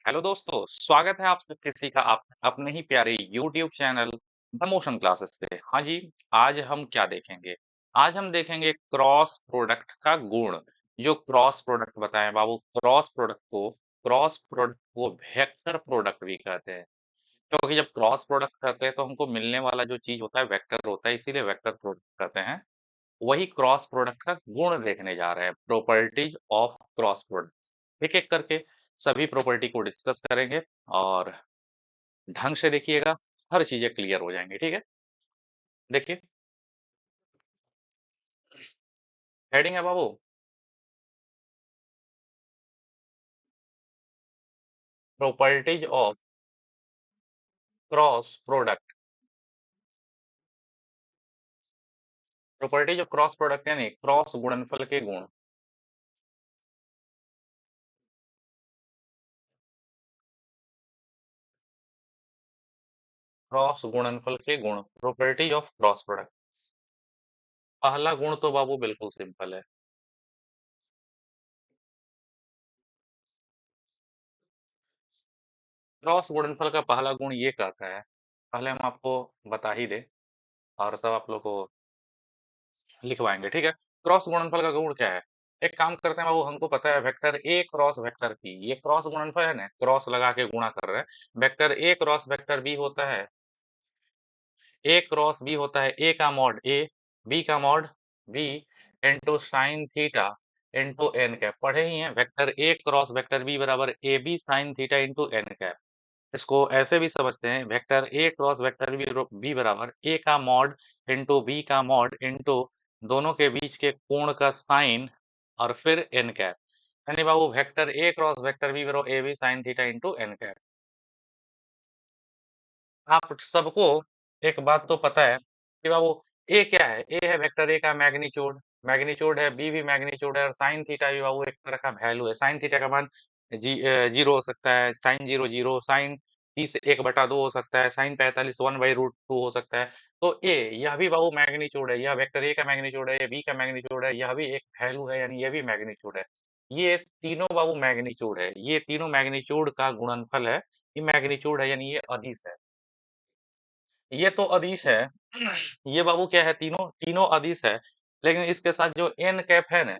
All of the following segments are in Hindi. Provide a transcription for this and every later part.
हेलो दोस्तों, स्वागत है आप सब किसी का आप अपने ही प्यारे YouTube channel the motion classes पे। हाँ जी, आज हम क्या देखेंगे? आज हम देखेंगे क्रॉस प्रोडक्ट का गुण। जो क्रॉस प्रोडक्ट बताएं बाबू, क्रॉस प्रोडक्ट को वेक्टर प्रोडक्ट भी कहते हैं, क्योंकि जब क्रॉस प्रोडक्ट करते हैं तो हमको मिलने वाला जो चीज होता है वेक्टर होता है, इसीलिए वेक्टर प्रोडक्ट कहते हैं। वही क्रॉस प्रोडक्ट का गुण देखने जा रहे हैं, प्रॉपर्टीज ऑफ क्रॉस प्रोडक्ट। एक एक करके सभी प्रॉपर्टी को डिस्कस करेंगे और ढंग से देखिएगा, हर चीजें क्लियर हो जाएंगी। ठीक है, देखिए हेडिंग है बाबू, properties of cross product. Properties of cross product यानी क्रॉस गुणनफल के गुण। क्रॉस गुणनफल के गुण, प्रॉपर्टीज ऑफ क्रॉस प्रोडक्ट। पहला गुण तो बाबू बिल्कुल सिंपल है। क्रॉस गुणनफल का पहला गुण ये कहता है, पहले हम आपको बता ही दे और तब आप लोग को लिखवाएंगे। ठीक है, क्रॉस गुणनफल का गुण क्या है? एक काम करते हैं बाबू, हमको पता है vector A cross vector B, ये क्रॉस गुणनफल है ना, क्रॉस लगा के गुणा कर रहे हैं। Vector A cross vector B होता है, ए क्रॉस बी होता है ए का मॉड ए, बी का mod B, into sine theta into N cap. पढ़े ही हैं, vector A cross vector B बराबर A B sine theta into N cap. इसको ऐसे भी समझते हैं, vector A cross vector B बराबर ए का मॉड इंटू बी का मॉड इंटू दोनों के बीच के कोण का साइन और फिर एन कैप। यानी बाबू vector A cross vector B बराबर A B sine theta into N cap. आप सबको एक बात तो पता है कि बाबू ए क्या है? ए है वेक्टर ए का मैग्नीट्यूड, मैग्नीट्यूड है, बी भी मैग्नीट्यूड है, और साइन थीटा भी बाबू एक तरह का वैल्यू है। साइन थीटा का मान जीरो हो सकता है, साइन जीरो जीरो, साइन 30 1/2 हो सकता है, साइन 45 1/√2 हो सकता है। तो ए यह भी बाबू मैग्नीट्यूड है, यह वेक्टर ए का मैग्नीट्यूड है, ये बी का मैग्नीट्यूड है, यह भी एक वैल्यू है, यानी यह भी मैग्नीट्यूड है। ये तीनों बाबू मैग्नीट्यूड है, ये तीनों मैग्नीट्यूड का गुणनफल है। ये मैग्नीट्यूड है यानी ये अदिश है। ये तो अदिश है। ये बाबू क्या है? तीनों तीनों अदिश है, लेकिन इसके साथ जो एन कैप है ना,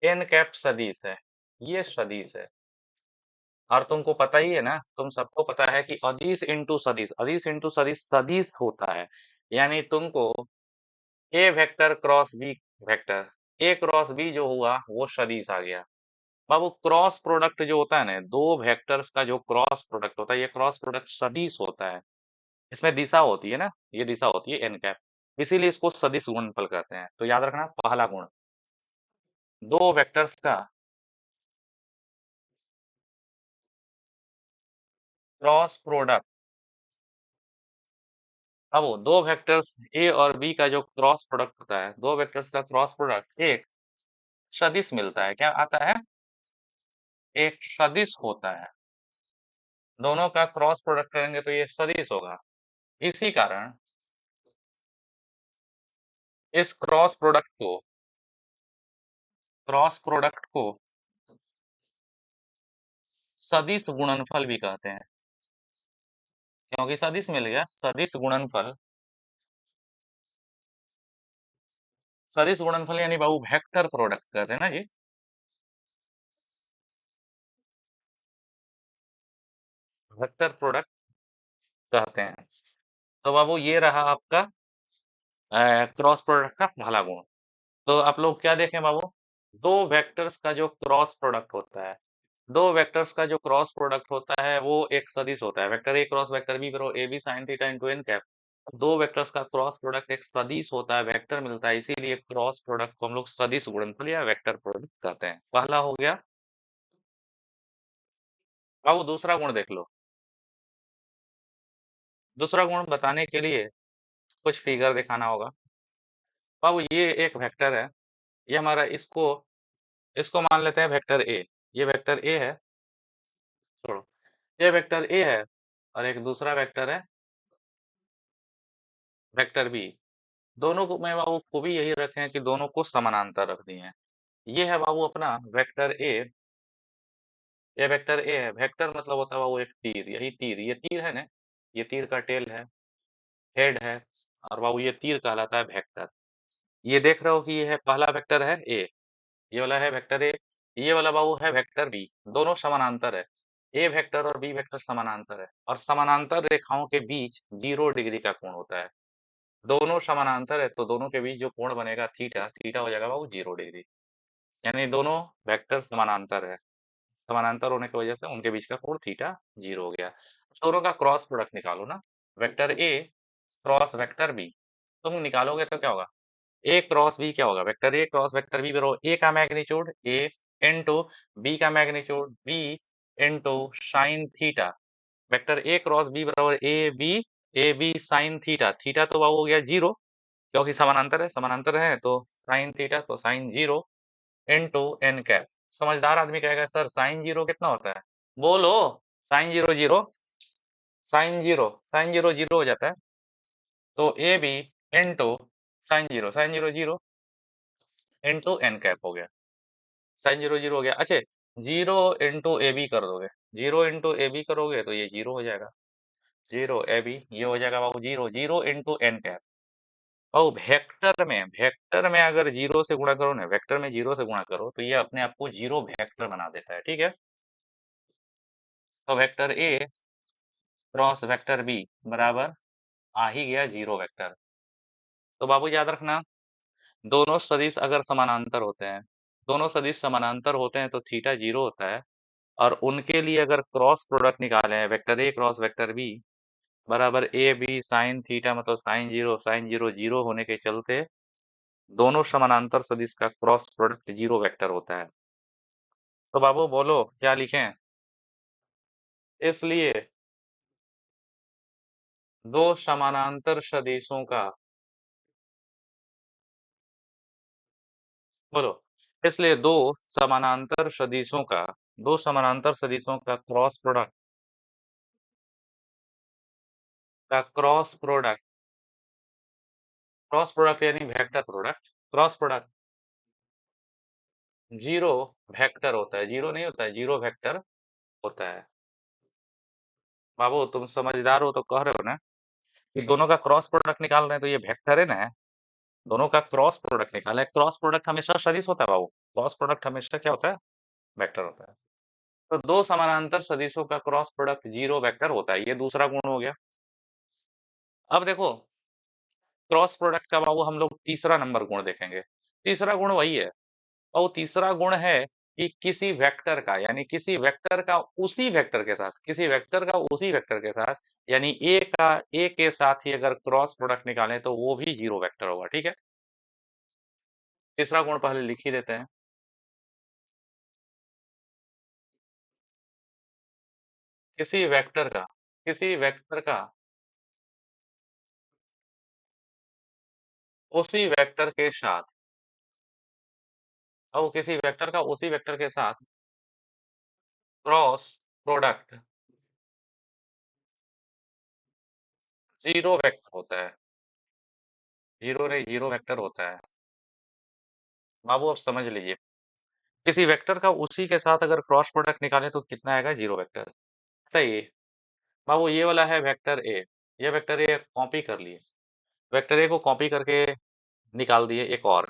एन कैप सदिश है, ये सदिश है। और तुमको पता ही है ना, तुम सबको पता है कि अदिश इंटू सदिश सदिश होता है। यानी तुमको ए vector cross B vector, A cross B जो हुआ वो सदिश आ गया। बाबू क्रॉस प्रोडक्ट जो होता है ना, दो वेक्टर्स का जो क्रॉस प्रोडक्ट होता है, ये क्रॉस प्रोडक्ट सदिश होता है। इसमें दिशा होती है ना, ये दिशा होती है एन कैप, इसीलिए इसको सदिश गुणनफल कहते हैं। तो याद रखना, पहला गुण, दो वेक्टर्स का क्रॉस प्रोडक्ट। अब वो दो वेक्टर्स ए और बी का जो क्रॉस प्रोडक्ट होता है, दो वेक्टर्स का क्रॉस प्रोडक्ट एक सदिश मिलता है। क्या आता है? एक सदिश होता है। दोनों का क्रॉस प्रोडक्ट करेंगे तो ये सदिश होगा। इसी कारण इस क्रॉस प्रोडक्ट को सदिश गुणनफल भी कहते हैं, क्योंकि सदिश मिल गया। सदिश गुणनफल यानी बाबू वेक्टर प्रोडक्ट कहते हैं ना जी, वेक्टर प्रोडक्ट कहते हैं। तो बाबू ये रहा आपका क्रॉस प्रोडक्ट का पहला गुण। तो आप लोग क्या देखें बाबू, दो वेक्टर्स का जो क्रॉस प्रोडक्ट होता है, दो वेक्टर्स का जो क्रॉस प्रोडक्ट होता है वो एक सदिश होता है। Vector A cross vector B बराबर A B sine theta into N cap. दो वेक्टर्स का क्रॉस प्रोडक्ट एक सदिश होता है, वेक्टर मिलता है, इसीलिए क्रॉस प्रोडक्ट को हम लोग सदिश गुणनफल या वेक्टर प्रोडक्ट कहते हैं। पहला हो गया। बाबू दूसरा गुण देख लो। दूसरा गुण बताने के लिए कुछ फिगर दिखाना होगा। बाबू ये एक वेक्टर है, ये हमारा, इसको इसको मान लेते हैं वेक्टर ए। ये वेक्टर ए है, छोड़ो, ये वेक्टर ए है, और एक दूसरा वेक्टर है वेक्टर बी। दोनों को मैं बाबू खूबी यही रखे हैं कि दोनों को समानांतर रख दिए हैं। ये है बाबू अपना वेक्टर ए, ये वेक्टर ए है। वेक्टर मतलब होता है वो एक तीर, यही तीर, ये तीर है ना, ये तीर का टेल है, हेड है, और बाबू ये तीर कहलाता है वेक्टर। ये देख रहे हो कि ये है पहला वेक्टर है ए, ये वाला है वेक्टर ए, ये वाला बाबू है वेक्टर बी। दोनों समानांतर है, ए वेक्टर और बी वेक्टर समानांतर है, और समानांतर रेखाओं के बीच 0 डिग्री का कोण होता है। दोनों समानांतर है तो दोनों के बीच जो कोण बनेगा थीटा, थीटा हो जाएगा बाबू 0 डिग्री। यानी दोनों वेक्टर समानांतर है, समानांतर होने की वजह से उनके बीच का कोण थीटा 0 हो गया। दोनों का क्रॉस प्रोडक्ट निकालो ना, vector A cross vector B, तुम निकालोगे तो क्या होगा, ए क्रॉस बी क्या होगा, vector A cross vector B बराबर ए का मैग्नीट्यूड ए इंटू बी का magnitude B into sine theta. Vector A cross B बराबर A B sine theta, theta तो बाबू हो गया 0, क्योंकि समानांतर है तो साइन थीटा तो साइन 0 इंटू एन कैप। समझदार आदमी कहेगा सर साइन 0 कितना होता है, बोलो, साइन 0 0, साइन जीरो जीरो हो जाता है, तो A B into sine zero zero into N cap हो गया, साइन 0 0 हो गया। अच्छा, 0 इंटू ए बी कर दोगे, 0 इंटू ए बी करोगे तो ये 0 हो जाएगा, 0 ए बी, ये हो जाएगा बाबू 0 0 इंटू एन कैप। और वेक्टर में अगर 0 से गुणा करो ना, वेक्टर में 0 से गुणा करो तो ये अपने आप को 0 वेक्टर बना देता है, ठीक है। तो vector A cross vector B बराबर आ ही गया 0 वेक्टर। तो बाबू याद रखना, दोनों सदिश अगर समानांतर होते हैं, दोनों सदिश समानांतर होते हैं तो थीटा 0 होता है, और उनके लिए अगर क्रॉस प्रोडक्ट निकाले हैं, vector A cross vector B बराबर ए बी साइन थीटा, मतलब साइन जीरो जीरो होने के चलते दोनों समानांतर सदिश का क्रॉस प्रोडक्ट 0 वेक्टर होता है। तो बाबू बोलो क्या लिखें, इसलिए दो समानांतर सदिशों का, बोलो, इसलिए दो समानांतर सदिशों का क्रॉस प्रोडक्ट यानी vector product, cross product 0 vector होता है, 0 नहीं होता है, 0 वेक्टर होता है। बाबू तुम समझदार हो तो कह रहे हो ना कि दोनों का क्रॉस प्रोडक्ट निकाल रहे हैं तो ये वेक्टर है ना, दोनों का क्रॉस प्रोडक्ट निकाला है, क्रॉस प्रोडक्ट हमेशा सदिश होता है बाबू, क्रॉस प्रोडक्ट हमेशा क्या होता है, वेक्टर होता है। तो दो समानांतर सदिशों का क्रॉस प्रोडक्ट 0 वेक्टर होता है, ये दूसरा गुण हो गया। अब देखो, क्रॉस प्रोडक्ट का बाबू हम लोग तीसरा नंबर गुण देखेंगे। तीसरा गुण वही है, और तीसरा गुण है कि किसी वेक्टर का, यानी किसी वेक्टर का उसी वेक्टर के साथ, किसी वेक्टर का उसी वेक्टर के साथ, यानी ए के साथ ही अगर क्रॉस प्रोडक्ट निकालें तो वो भी 0 वेक्टर होगा, ठीक है। तीसरा गुण पहले लिख ही देते हैं, किसी वेक्टर का, किसी वेक्टर का उसी वेक्टर के साथ, और किसी वेक्टर का उसी वेक्टर के साथ क्रॉस प्रोडक्ट 0 वेक्टर होता है, 0 नहीं 0 वेक्टर होता है। बाबू अब समझ लीजिए, किसी वेक्टर का उसी के साथ अगर क्रॉस प्रोडक्ट निकालें तो कितना आएगा, 0 वेक्टर। सही, बाबू ये वाला है वेक्टर ए, ये वेक्टर ए कॉपी कर लिए, वेक्टर ए को कॉपी करके निकाल दिए एक और,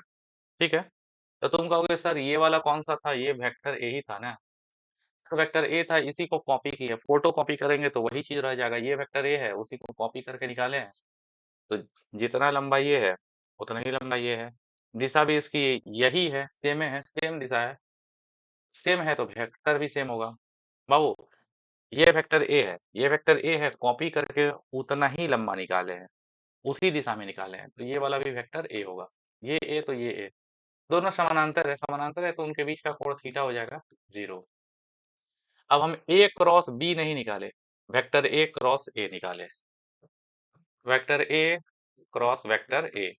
ठीक है। तो तुम कहोगे सर ये वाला कौन सा था, ये वेक्टर ए ही था ना, तो वेक्टर ए था इसी को कॉपी किया, फोटो कॉपी करेंगे तो वही चीज रह जाएगा, ये वेक्टर ए है उसी को कॉपी करके निकाले हैं, तो जितना लंबा ये है उतना ही लंबा ये है, दिशा भी इसकी यही है, सेम दिशा है, सेम है तो वेक्टर भी सेम होगा। बाबू ये वेक्टर ए है, ये वेक्टर ए है, कॉपी करके उतना ही लंबा निकाले हैं, उसी दिशा में निकाले हैं, तो ये वाला भी वेक्टर ए होगा। ये ए तो ये ए, दोनों समानांतर है तो उनके बीच का कोण थीटा हो जाएगा 0। अब हम ए क्रॉस बी नहीं निकाले, वेक्टर ए क्रॉस ए निकाले, वेक्टर ए क्रॉस वेक्टर ए,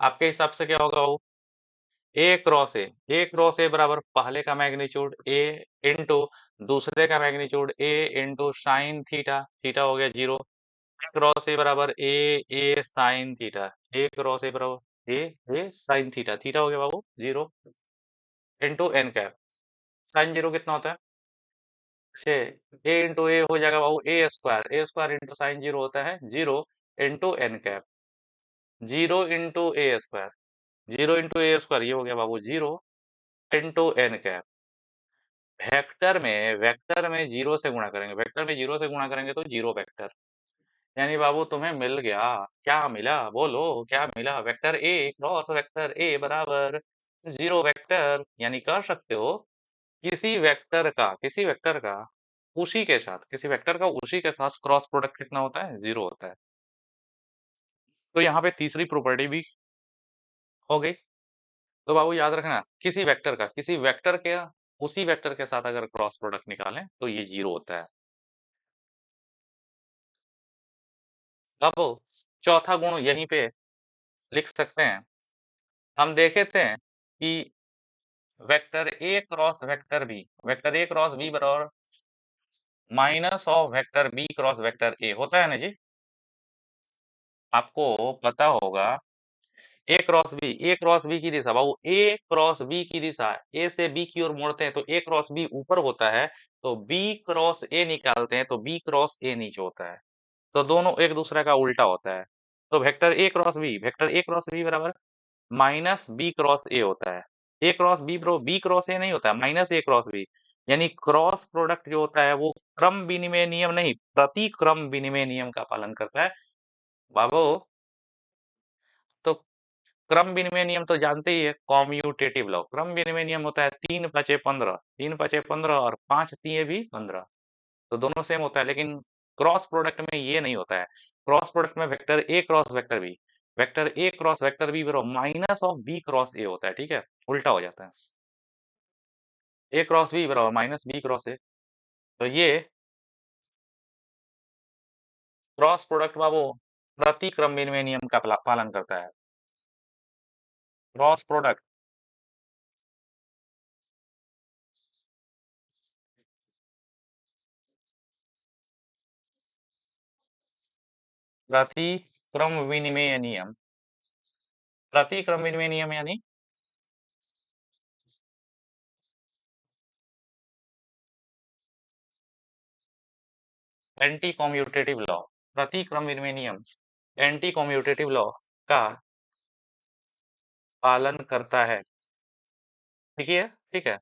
आपके हिसाब से क्या होगा वो, ए क्रॉस ए बराबर पहले का मैग्नीट्यूड ए इंटू दूसरे का magnitude A into sine theta, theta हो गया 0, क्रॉस ए बराबर A sine theta, A cross A बराबर ए साइन थीटा, थीटा हो गया बाबू 0 इंटू एन कैप, साइन 0 कितना होता है, छः, ए इंटू ए हो जाएगा बाबू A square into sine zero होता है zero into N cap, zero into A square, zero into A square ये हो गया बाबू zero into N cap. Vector में जीरो से गुणा करेंगे, वेक्टर में जीरो से गुणा करेंगे तो जीरो वेक्टर, यानी बाबू तुम्हें मिल गया, क्या मिला बोलो, क्या मिला? वेक्टर ए क्रॉस वेक्टर ए बराबर जीरो वेक्टर, यानी कर सकते हो किसी वेक्टर का उसी के साथ, किसी वेक्टर का उसी के साथ क्रॉस प्रोडक्ट कितना होता है? जीरो होता है। तो यहाँ पे तीसरी प्रॉपर्टी भी हो गई। तो बाबू याद रखना, किसी वेक्टर के उसी वेक्टर के साथ अगर क्रॉस प्रोडक्ट निकालें तो ये जीरो होता है। अब चौथा गुण यहीं पे लिख सकते हैं। हम देखे थे कि वेक्टर ए क्रॉस बी बराबर minus of vector B cross vector A होता है ना जी। आपको पता होगा ए क्रॉस बी की दिशा बाबू, ए क्रॉस बी की दिशा, ए से बी की ओर मोड़ते हैं तो ए क्रॉस बी ऊपर होता है, तो बी क्रॉस ए निकालते हैं तो बी क्रॉस ए नीचे होता है, तो दोनों एक दूसरे का उल्टा होता है। तो वेक्टर ए क्रॉस बी बराबर माइनस बी क्रॉस ए होता है। A cross B bro, B cross A नहीं होता है, माइनस ए क्रॉस बी, यानी क्रॉस प्रोडक्ट जो होता है वो क्रम विनिमय नियम नहीं, प्रतिक्रम विनिमय नियम का पालन करता है बाबू। तो क्रम विनिमय नियम तो जानते ही है, कॉम्यूटेटिव लॉ। क्रम विनिमय नियम होता है 3 × 5 = 15, 3 × 5 = 15 और 5 × 3 भी 15, तो दोनों सेम होता है। लेकिन क्रॉस प्रोडक्ट में ये नहीं होता है। क्रॉस प्रोडक्ट में vector A cross vector B बराबर minus of B cross A होता है, ठीक है, उल्टा हो जाता है। ए क्रॉस बी बराबर माइनस बी क्रॉस ए, तो ये क्रॉस प्रोडक्ट बाबू प्रतिक्रम विनिमय नियम का पालन करता है। क्रॉस प्रोडक्ट प्रतिक्रम विनिमय नियम, प्रतिक्रम विनिमय नियम यानी एंटी कॉम्यूटेटिव लॉ, प्रतिक्रम विनिमय नियम एंटी कॉम्यूटेटिव लॉ का पालन करता है। ठीक है, ठीक है।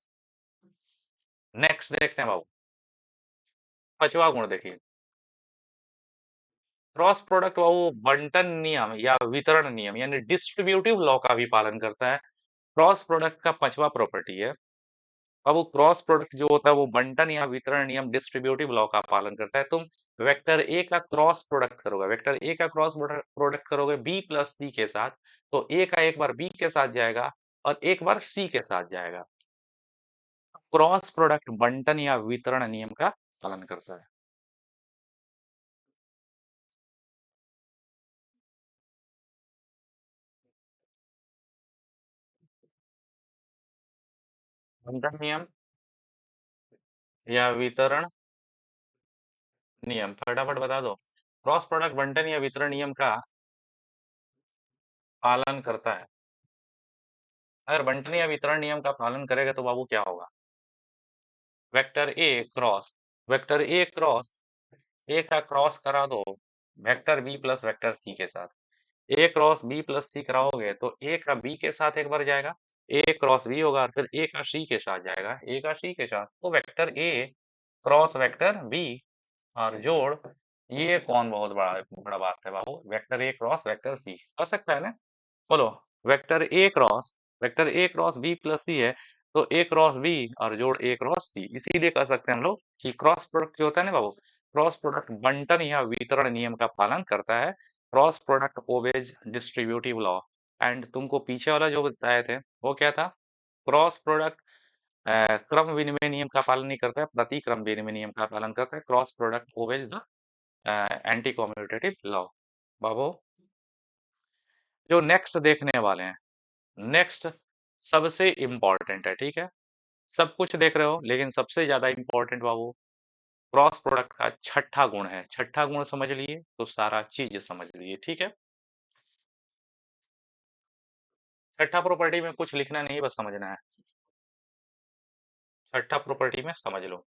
नेक्स्ट देखते हैं बाबू, पांचवा गुण देखिए, क्रॉस प्रोडक्ट बाबू बंटन नियम या वितरण नियम यानी डिस्ट्रीब्यूटिव लॉ का भी पालन करता है। क्रॉस प्रोडक्ट का पांचवा प्रॉपर्टी है बाबू, क्रॉस प्रोडक्ट जो होता है वो बंटन या वितरण नियम डिस्ट्रीब्यूटिव लॉ का पालन करता है। तुम वेक्टर ए का क्रॉस प्रोडक्ट करोगे, वेक्टर ए का क्रॉस प्रोडक्ट करोगे बी प्लस सी के साथ, तो ए का एक बार बी के साथ जाएगा और एक बार सी के साथ जाएगा। क्रॉस प्रोडक्ट बंटन या वितरण नियम का पालन करता है। बंटन नियम या वितरण नियम फटाफट बता दो। क्रॉस प्रोडक्ट बंटन या वितरण नियम का पालन करता है। अगर बंटन या वितरण नियम का पालन करेगा तो बाबू क्या होगा? Vector A cross vector A cross A का क्रॉस करा दो vector B plus vector C के साथ। A cross B plus C कराओगे तो ए का बी के साथ एक बार जाएगा, ए क्रॉस बी होगा, फिर ए का सी के साथ जाएगा, ए का सी के साथ, तो vector A cross vector B और जोड़, ये कौन बहुत बड़ा बड़ा बात है बाबू, vector A cross vector C हो सकता है ना? बोलो, vector A cross B plus C है, तो ए क्रॉस बी और जोड़ ए क्रॉस सी, इसीलिए कह सकते हैं हम लोग कि क्रॉस प्रोडक्ट जो होता है ना बाबू, क्रॉस प्रोडक्ट बंटन या वितरण नियम का पालन करता है। Cross product obeys distributive law. And तुमको पीछे वाला जो बताए थे वो क्या था? क्रॉस प्रोडक्ट क्रम विनिमय नियम का पालन नहीं करता है, प्रतिक्रम विनिमय नियम का पालन करता है। Cross product obeys the anti commutative law. बाबू, जो नेक्स्ट देखने वाले हैं, नेक्स्ट सबसे इम्पोर्टेंट है, ठीक है? सब कुछ देख रहे हो लेकिन सबसे ज्यादा इम्पोर्टेंट बाबू क्रॉस प्रोडक्ट का छठा गुण है। छठा गुण समझ लिए तो सारा चीज समझ लिए, ठीक है? छठा प्रॉपर्टी में कुछ लिखना नहीं, बस समझना है। छठा प्रॉपर्टी में समझ लो,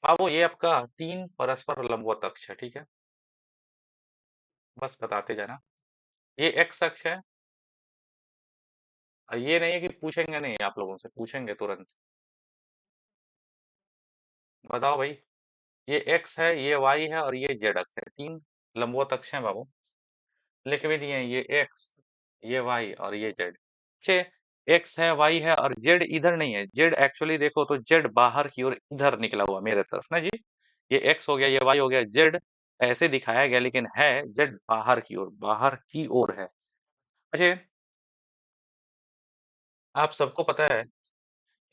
बाबू ये आपका 3 परस्पर लंबवत अक्ष है, ठीक है? बस बताते जाना। ये एक्स अक्ष है। ये नहीं है कि पूछेंगे नहीं, आप लोगों से पूछेंगे तुरंत। बताओ भाई। ये एक्स है, ये वाई है और ये जेड अक्ष है। 3 लंबवत अक्ष हैं बाबू। लिख भी दिए हैं, ये एक्स, ये वाई और ये जेड। अच्छे, एक्स है, वाई है और जेड इधर नहीं है। जेड एक्चुअली देखो तो जेड बाहर की ओर इधर निकला हुआ मेरे तरफ ना जी। ये एक्स हो गया, ये वाई हो गया, जेड ऐसे दिखाया गया लेकिन है जेड बाहर की ओर, बाहर की ओर है। अच्छा, आप सबको पता है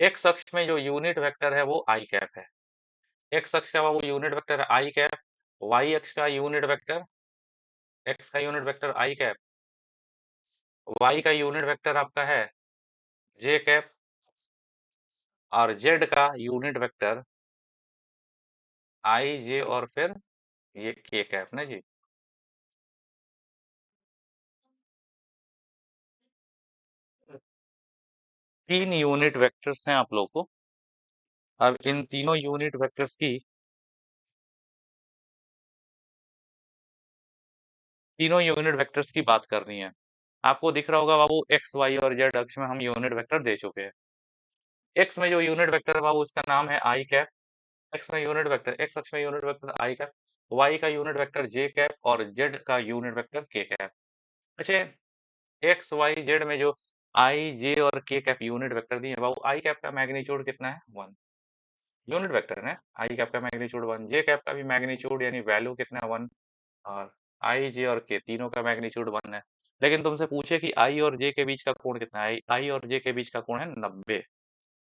एक्स अक्ष में जो यूनिट वेक्टर है वो आई कैप है। एक्स अक्ष का वो यूनिट वेक्टर है आई कैप। वाई अक्ष का यूनिट वेक्टर, एक्स का यूनिट वेक्टर आई कैप, वाई का यूनिट वेक्टर आपका है जे कैप और जेड का यूनिट वेक्टर आई जे और फिर ये के कैप ना जी। 3 यूनिट वेक्टर्स हैं आप लोग को। अब इन तीनों यूनिट वेक्टर्स की, तीनों यूनिट वेक्टर्स की बात करनी है। आपको दिख रहा होगा बाबू एक्स वाई और जेड अक्ष में हम यूनिट वेक्टर दे चुके हैं। एक्स में जो यूनिट वेक्टर है बाबू उसका नाम है आई कैप। एक्स में यूनिट वेक्टर, एक्स अक्ष में यूनिट वेक्टर आई कैप, वाई का यूनिट वेक्टर जे कैप और जेड का यूनिट वेक्टर के कैप। अच्छा, एक्स वाई जेड में जो आई जे और के कैप यूनिट वेक्टर दिए हैं बाबू, आई कैप का मैग्नीट्यूड कितना है? 1 यूनिट वेक्टर है। आई कैप का मैग्नीट्यूड 1, जे कैप का भी मैग्नीट्यूड यानी वैल्यू कितना है? 1। और आई जे और के तीनों का मैग्नीट्यूड 1 है। लेकिन तुमसे पूछे कि आई और जे के बीच का कोण कितना है? आई और जे के बीच का कोण है 90।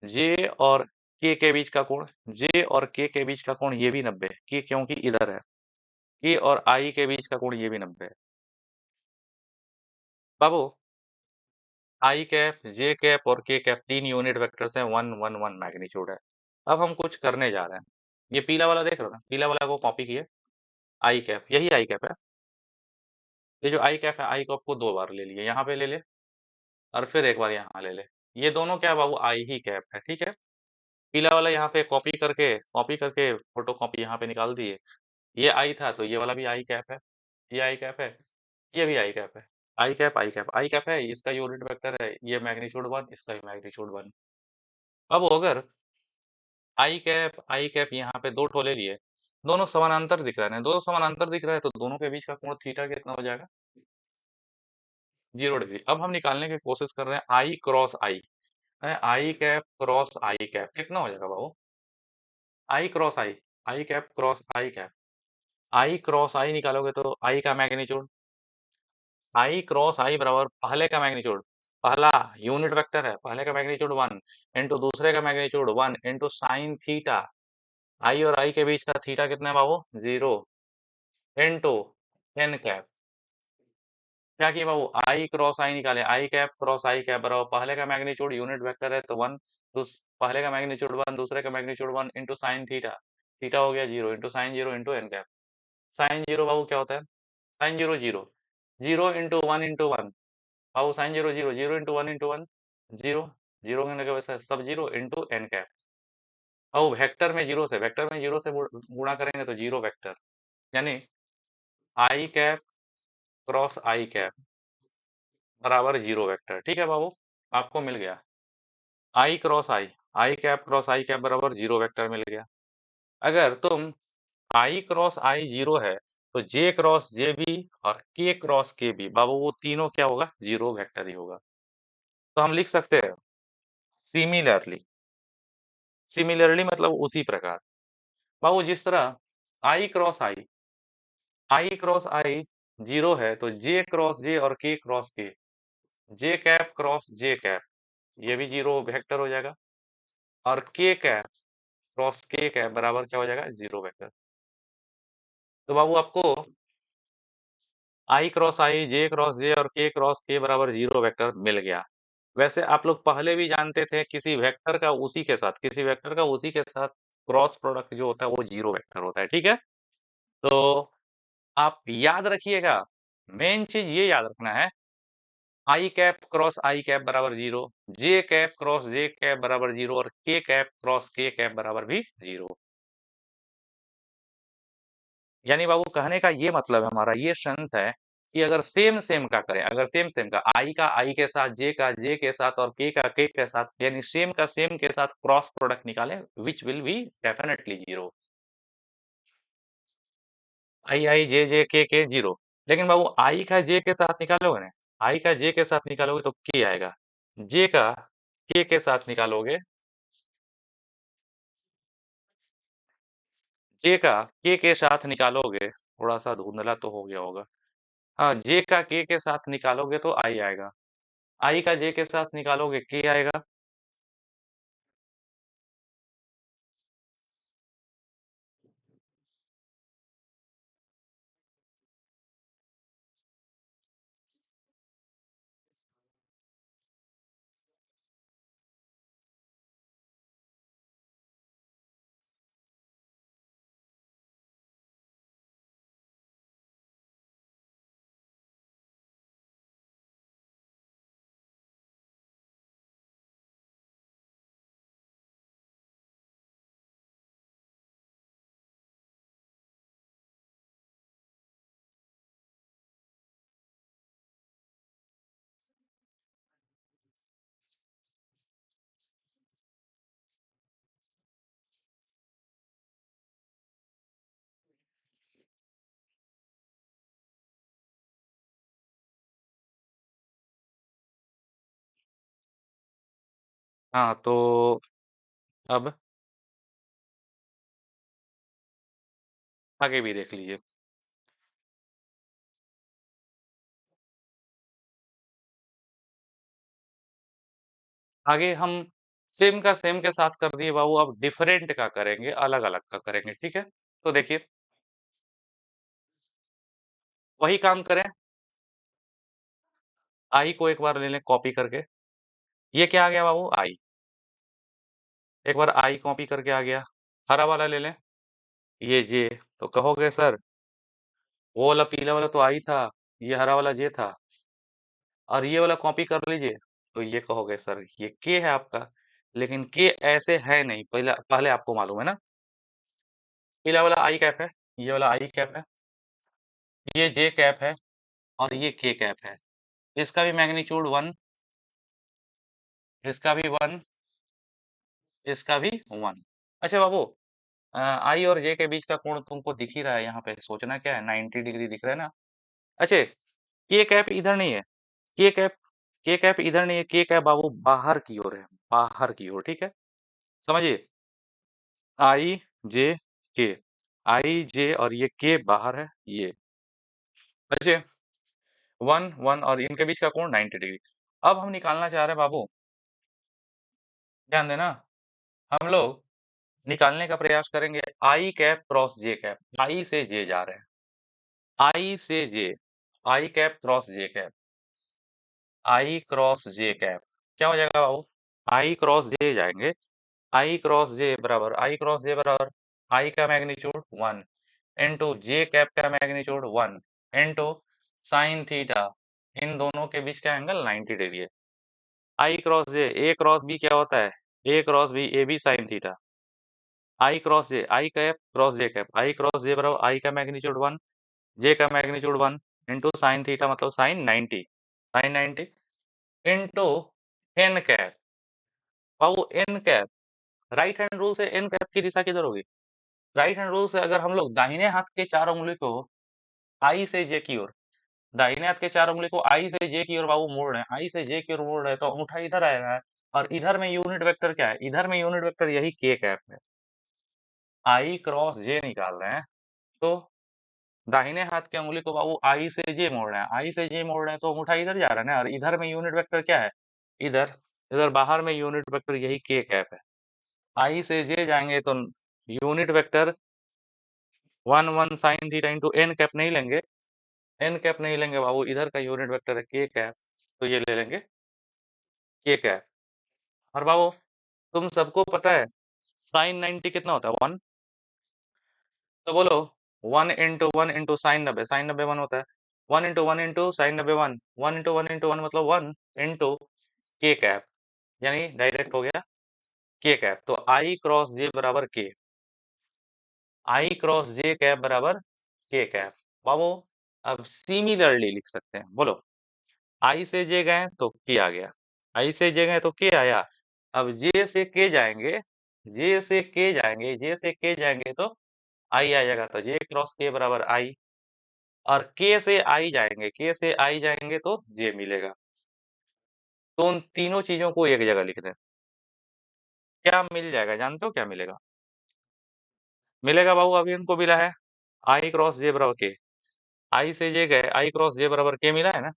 जे और के बीच का कोण, जे और के बीच का कोण ये भी 90 है। के क्योंकि इधर है। के और आई के बीच का कोण ये भी 90 है। बाबू आई कैप, जे कैप और के कैप 3 यूनिट वेक्टर्स हैं, 1 1 1 मैग्नीट्यूड है। अब हम कुछ करने जा रहे हैं। ये पीला वाला देख रहे हो ना? पीला वाला को कॉपी किए, आई कैप, यही आई कैप है। ये जो आई कैप है, आई कैप को 2 बार ले लिए, यहाँ पे ले ले और फिर एक बार यहाँ ले ले। ये दोनों क्या है बाबू? आई ही कैप है, ठीक है? पीला वाला यहाँ पे कॉपी करके फोटो कॉपी यहाँ पे निकाल दिए। ये आई था तो ये वाला भी आई कैप है। ये आई कैप है, ये भी आई कैप है। आई कैप, आई कैप, आई कैप है, इसका यूनिट वेक्टर है, ये मैग्नीट्यूड 1, इसका भी मैग्नीट्यूड 1। अब अगर आई कैप यहाँ पे 2 ठो ले लिए, दोनों समानांतर दिख रहे हैं, दोनों समानांतर दिख रहा है तो दोनों के बीच का कोण थीटा कितना हो जाएगा? 0 डिग्री। अब हम निकालने की कोशिश कर रहे हैं आई क्रॉस आई। आई कैप क्रॉस आई कैप कितना हो जाएगा बाबू? आई cross I, I cap cross I cap. I cross आई निकालोगे तो आई का मैग्नीट्यूड, आई क्रॉस आई बराबर पहले का मैग्नीट्यूड, पहला यूनिट वेक्टर है, पहले का मैग्नीट्यूड 1 इंटू दूसरे का मैग्नीट्यूड 1 इंटू साइन थीटा। आई और आई के बीच का थीटा कितना है बाबू? 0 इंटू एन कैप। क्या किया बाबू? आई क्रॉस आई निकाले, आई कैप क्रॉस आई कैप बराबर पहले का मैग्नीट्यूड यूनिट वेक्टर है तो 1, पहले का मैग्नीट्यूड 1 दूसरे का magnitude 1 into sine theta. Theta हो गया 0 into sine 0 into N cap. Sine 0 बाबू क्या होता है? साइन 0 0, 0 इंटू 1 इंटू 1 बाबू, साइन 0 0, 0 इंटू 1 इंटू 1 0, 0 होने की वजह से सब 0 इंटू एन कैप। बाबू वेक्टर में 0 से, वेक्टर में 0 से गुणा करेंगे तो 0 वेक्टर, यानी आई कैप क्रॉस आई कैप बराबर 0 वेक्टर। ठीक है बाबू, आपको मिल गया आई क्रॉस आई, आई कैप क्रॉस आई कैप बराबर 0 वेक्टर मिल गया। अगर तुम आई क्रॉस आई 0 है तो जे क्रॉस जे भी और के क्रॉस के भी बाबू वो तीनों क्या होगा? 0 वेक्टर ही होगा। तो हम लिख सकते हैं सिमिलरली, सिमिलरली मतलब उसी प्रकार। बाबू जिस तरह आई क्रॉस आई क्रॉस आई 0 है तो जे क्रॉस जे और के क्रॉस के, जे कैप क्रॉस जे कैप ये भी 0 वेक्टर हो जाएगा और के कैप क्रॉस के कैप बराबर क्या हो जाएगा? 0 वेक्टर। तो बाबू आपको आई क्रॉस आई, जे क्रॉस जे और के क्रॉस के बराबर 0 वेक्टर मिल गया। वैसे आप लोग पहले भी जानते थे किसी वेक्टर का उसी के साथ, किसी वेक्टर का उसी के साथ क्रॉस प्रोडक्ट जो होता है वो 0 वेक्टर होता है, ठीक है? तो आप याद रखिएगा, मेन चीज ये याद रखना है, आई कैप क्रॉस आई कैप बराबर 0, जे कैप क्रॉस जे कैप बराबर 0 और के कैप क्रॉस के कैप बराबर भी 0। यानी बाबू कहने का ये मतलब है, हमारा ये सेंस है कि अगर सेम सेम का करें, अगर सेम सेम का आई का आई के साथ, जे का जे के साथ और के का के के साथ, यानी सेम का सेम के साथ क्रॉस प्रोडक्ट निकालें, which will be definitely zero. I I J K zero. लेकिन बाबू आई का जे के साथ निकालोगे ना, आई का जे के साथ निकालोगे तो के आएगा, जे का के साथ निकालोगे, जे का के साथ निकालोगे, थोड़ा सा धुंधला तो हो गया होगा। हाँ, जे का के साथ निकालोगे तो आई आएगा, आई का जे के साथ निकालोगे के आएगा। हाँ तो अब आगे भी देख लीजिए। आगे हम सेम का सेम के साथ कर दिए बाबू, अब डिफरेंट का करेंगे, अलग अलग का करेंगे, ठीक है। तो देखिए, वही काम करें, आई को एक बार ले लें कॉपी करके, ये क्या आ गया बाबू, आई, एक बार आई कॉपी करके आ गया। हरा वाला ले लें, ये जे, तो कहोगे सर वो वाला पीला वाला तो आई था, ये हरा वाला जे था, और ये वाला कॉपी कर लीजिए, तो ये कहोगे सर ये के है आपका। लेकिन के ऐसे है नहीं, पहले पहले आपको मालूम है ना, पीला वाला आई कैप है, ये वाला आई कैप है, ये जे कैप है, और ये के कैप है। इसका भी मैग्नीट्यूड वन, इसका भी वन, इसका भी वन। अच्छा बाबू, आई और जे के बीच का कोण तुमको दिख ही रहा है, यहाँ पे सोचना क्या है, 90 डिग्री दिख रहा है ना। अच्छा, के कैप इधर नहीं है, के कैप, के कैप इधर नहीं है, के कैप बाबू बाहर की ओर है, बाहर की ओर, ठीक है, समझिए। आई जे के, आई जे और ये के बाहर है, ये अच्छा, वन वन और इनके बीच का कोण 90 डिग्री। अब हम निकालना चाह रहे हैं बाबू, ध्यान देना, हम लोग निकालने का प्रयास करेंगे आई कैप क्रॉस जे कैप, आई से जे जा रहे हैं, आई से जे, I cap cross J cap, I cross J cap, क्या हो जाएगा बाबू, आई क्रॉस जे जाएंगे, आई क्रॉस जे बराबर, आई क्रॉस जे बराबर, आई का magnitude one into J cap का magnitude one into sine theta, इन दोनों के बीच का एंगल 90 डिग्री है। I cross J, A cross B क्या होता है, A cross B, A B sine theta, I cross J, I cap cross J cap, I cross J बराबर आई का मैग्नीट्यूड वन, जे का magnitude one into sine theta मतलब sine 90, sine 90 into N cap, बाबू N cap, right hand rule से एन कैप की दिशा किधर होगी, राइट हैंड रूल से अगर हम लोग दाहिने हाथ के चार उंगली को आई से जे की ओर, दाहिने हाथ के चार उंगली को आई से जे की ओर बाबू मोड़ रहे हैं, आई से जे की ओर मोड़ रहे हैं, तो अंगूठा इधर आएगा, और इधर में यूनिट वेक्टर क्या है, इधर में यूनिट वेक्टर यही के कैप है, आई क्रॉस जे निकाल रहे हैं, तो दाहिने हाथ की उंगली को बाबू आई से जे मोड़ रहे हैं, आई से जे मोड़ रहे हैं तो अंगूठा इधर जा रहा है ना, और इधर में यूनिट वेक्टर क्या है, इधर, इधर बाहर में यूनिट वेक्टर यही के कैप है। आई से जे जाएंगे तो unit vector one one sine theta into N cap नहीं लेंगे, एन कैप नहीं लेंगे बाबू, इधर का यूनिट वेक्टर है के कैप, तो ये ले लेंगे के कैप। और बाबू तुम सबको पता है साइन 90 कितना होता है, वन, तो बोलो one into sine 90, sine 90 one होता है, one into sine 90 one, one into one मतलब वन इंटू के कैप, यानी डायरेक्ट हो गया के कैप, तो आई क्रॉस जे बराबर के, आई क्रॉस जे कैप बराबर के कैप। बाबू अब सिमिलरली लिख सकते हैं, बोलो आई से जे गए तो के आ गया, आई से जे गए तो के आया। अब जे से के जाएंगे, जे से के जाएंगे, जे से के जाएंगे तो आई आ जाएगा, तो जे क्रॉस के बराबर आई। और के से आई जाएंगे, के से आई जाएंगे तो जे मिलेगा। तो उन तीनों चीजों को एक जगह लिख दें, क्या मिल जाएगा जानते हो क्या मिलेगा? मिलेगा बाबू अभी उनको मिला है आई क्रॉस जे बराबर के, आई से जे गए, आई क्रॉस जे बराबर के मिला है ना,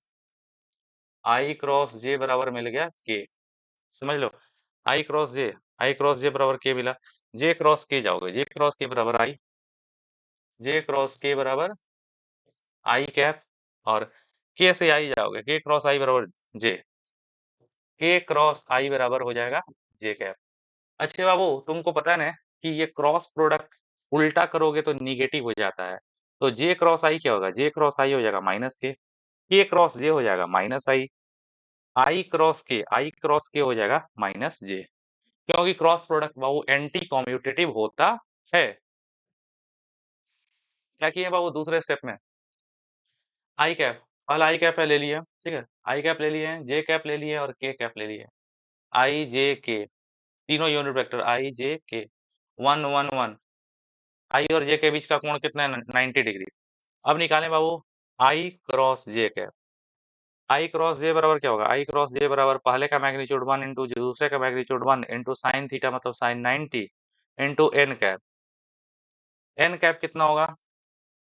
आई क्रॉस जे बराबर मिल गया के, समझ लो आई क्रॉस जे, आई क्रॉस जे बराबर के मिला, जे क्रॉस के जाओगे, जे क्रॉस के बराबर आई, जे क्रॉस के बराबर आई कैप, और के से आई जाओगे, के क्रॉस आई बराबर जे, के क्रॉस आई बराबर हो जाएगा जे कैप। अच्छे बाबू तुमको पता है ना कि ये क्रॉस प्रोडक्ट उल्टा करोगे तो निगेटिव हो जाता है, तो जे क्रॉस आई क्या होगा, जे क्रॉस आई हो जाएगा माइनस के क्रॉस जे हो जाएगा माइनस आई क्रॉस के, आई क्रॉस के हो जाएगा माइनस जे, क्योंकि क्रॉस प्रोडक्ट बाबू एंटी कॉम्यूटेटिव होता है। क्या किए बाबू दूसरे स्टेप में, आई कैप, पहला आई कैप है ले लिए, ठीक है, आई कैप ले लिए, जे कैप ले लिए और के कैप ले लिए, आई जे के, तीनों यूनिट वेक्टर आई जे के, 1 1 1, आई और जे के बीच का कोण कितना है 90 डिग्री। अब निकालें बाबू आई cross J cap, I cross J बराबर क्या होगा, आई क्रॉस जे बराबर पहले का मैग्नीट्यूड 1 इंटू दूसरे का मैग्नीट्यूड 1 इंटू साइन थीटा मतलब sine 90 into N cap, N cap कितना होगा,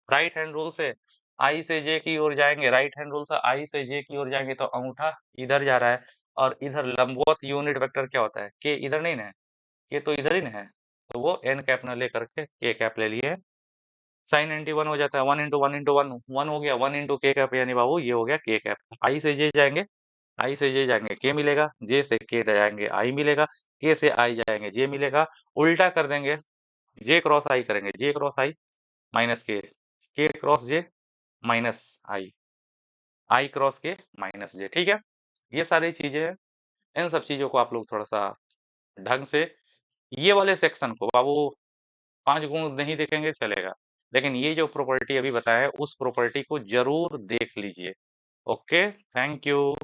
राइट हैंड रूल से आई से जे की ओर जाएंगे, राइट हैंड रूल से आई से जे की ओर जाएंगे तो अंगूठा इधर जा रहा है, और इधर लंबवत यूनिट वेक्टर क्या होता है, के इधर नहीं ना है, के तो इधर ही ना है, तो वो एन कैप न लेकर के कैप ले लिए, साइन 91 हो जाता है, 1 इंटू 1 वन हो गया, 1 इंटू के कैप, यानी बाबू ये हो गया के कैप। आई से जे जाएंगे, आई से जे जाएंगे के मिलेगा, जे से के जाएंगे आई मिलेगा, के से आई जाएंगे जे मिलेगा, उल्टा कर देंगे, जे क्रॉस आई करेंगे, जे क्रॉस आई माइनस के क्रॉस जे माइनस आई क्रॉस के माइनस जे, ठीक है। ये सारी चीजें हैं, इन सब चीजों को आप लोग थोड़ा सा ढंग से, ये वाले सेक्शन को बाबू 5 गुण नहीं देखेंगे चलेगा, लेकिन ये जो प्रॉपर्टी अभी बताया है उस प्रॉपर्टी को जरूर देख लीजिए। Okay, thank you.